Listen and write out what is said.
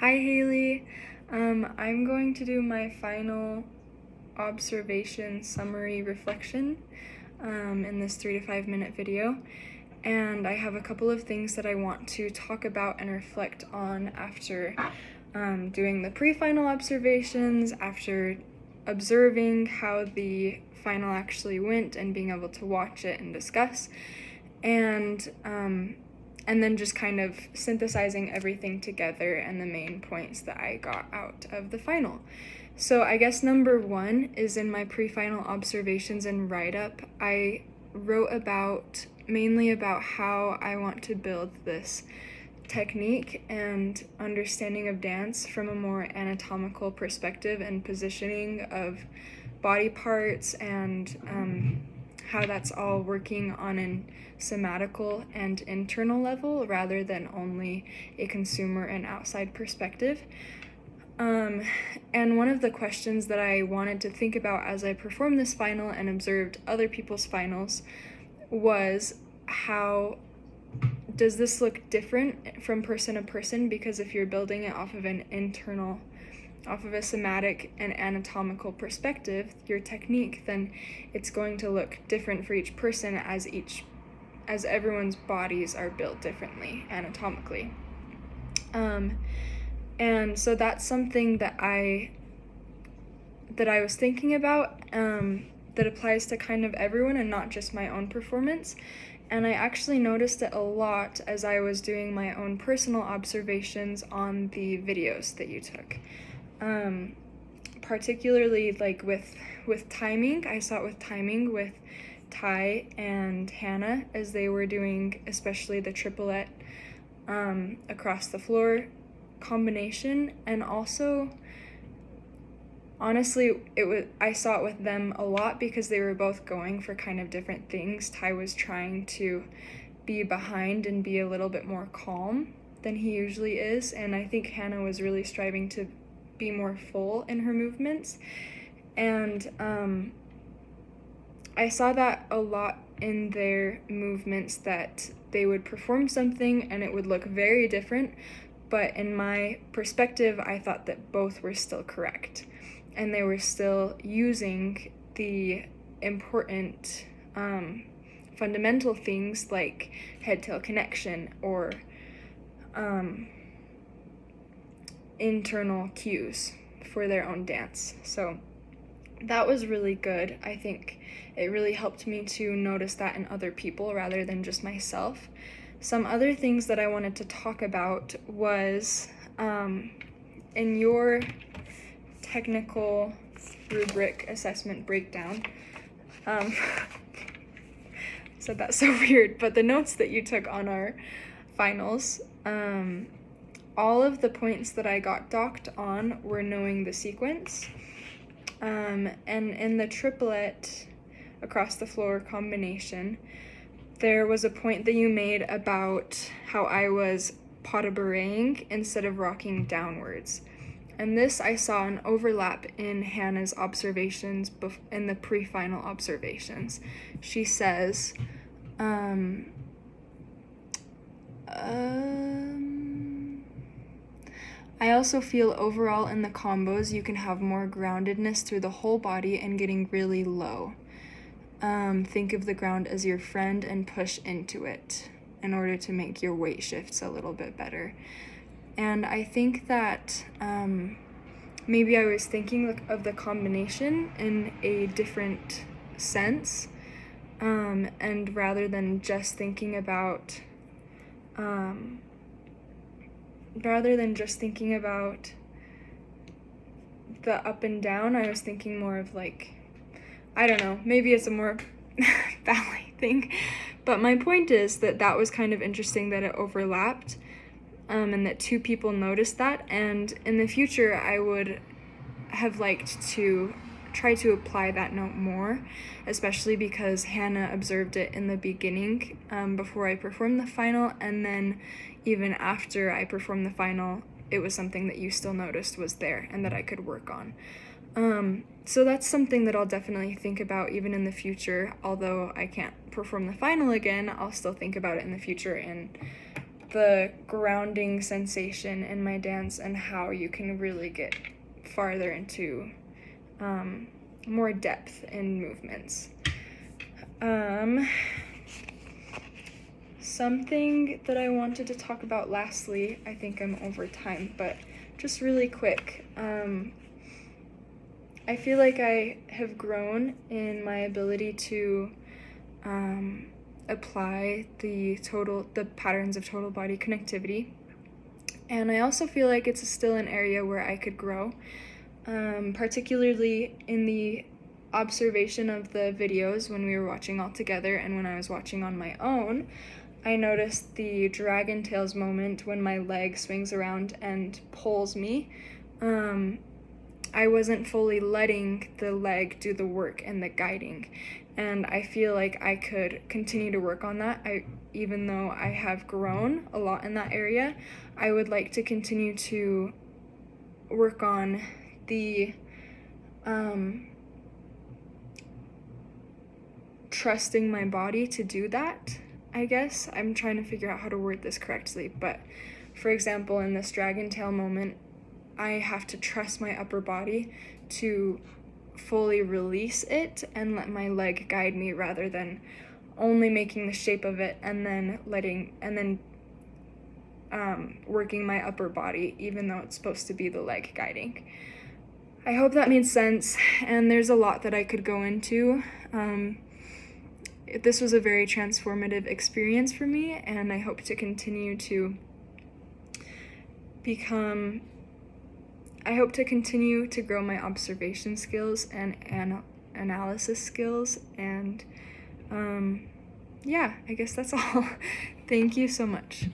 Hi Haley. I'm going to do my final observation summary reflection in this 3 to 5 minute video. And I have a couple of things that I want to talk about and reflect on after doing the pre-final observations, after observing how the final actually went and being able to watch it and discuss. And then just kind of synthesizing everything together and the main points that I got out of the final. So I guess number one is in my pre-final observations and write-up, I wrote mainly about how I want to build this technique and understanding of dance from a more anatomical perspective and positioning of body parts and how that's all working on an somatical and internal level rather than only a consumer and outside perspective. And one of the questions that I wanted to think about as I performed this final and observed other people's finals was, how does this look different from person to person? Because if you're building it off of a somatic and anatomical perspective, your technique, then it's going to look different for each person as everyone's bodies are built differently anatomically. And so that's something that I was thinking about, that applies to kind of everyone and not just my own performance. And I actually noticed it a lot as I was doing my own personal observations on the videos that you took. Particularly like with timing. I saw it with timing with Ty and Hannah as they were doing especially the triplet across the floor combination, and also honestly I saw it with them a lot because they were both going for kind of different things. Ty was trying to be behind and be a little bit more calm than he usually is, and I think Hannah was really striving to be more full in her movements. And I saw that a lot in their movements, that they would perform something and it would look very different, but in my perspective I thought that both were still correct and they were still using the important fundamental things like head-tail connection or internal cues for their own dance. So that was really good. I think it really helped me to notice that in other people rather than just myself. Some other things that I wanted to talk about was in your technical rubric assessment breakdown. I said that so weird, but the notes that you took on our finals, all of the points that I got docked on were knowing the sequence. And in the triplet across the floor combination, there was a point that you made about how I was pas de bourrée instead of rocking downwards. And this I saw an overlap in Hannah's observations in the pre-final observations. She says, I also feel overall in the combos you can have more groundedness through the whole body and getting really low. Think of the ground as your friend and push into it in order to make your weight shifts a little bit better. And I think that maybe I was thinking of the combination in a different sense, and rather than just thinking about the up and down, I was thinking more of like, I don't know, maybe it's a more ballet thing, but my point is that was kind of interesting that it overlapped, and that two people noticed that, and in the future I would have liked to try to apply that note more, especially because Hannah observed it in the beginning, before I performed the final, and then even after I performed the final, it was something that you still noticed was there and that I could work on. So that's something that I'll definitely think about even in the future. Although I can't perform the final again, I'll still think about it in the future and the grounding sensation in my dance and how you can really get farther into more depth in movements. Something that I wanted to talk about lastly, I think I'm over time, but just really quick. I feel like I have grown in my ability to apply the patterns of total body connectivity. And I also feel like it's still an area where I could grow, particularly in the observation of the videos when we were watching all together and when I was watching on my own. I noticed the dragon tails moment when my leg swings around and pulls me. I wasn't fully letting the leg do the work and the guiding, and I feel like I could continue to work on that. Even though I have grown a lot in that area, I would like to continue to work on the trusting my body to do that, I guess. I'm trying to figure out how to word this correctly, but for example, in this dragon tail moment, I have to trust my upper body to fully release it and let my leg guide me rather than only making the shape of it and then working my upper body, even though it's supposed to be the leg guiding. I hope that made sense, and there's a lot that I could go into. This was a very transformative experience for me, and I hope to continue to grow my observation skills and analysis skills, and yeah, I guess that's all. Thank you so much.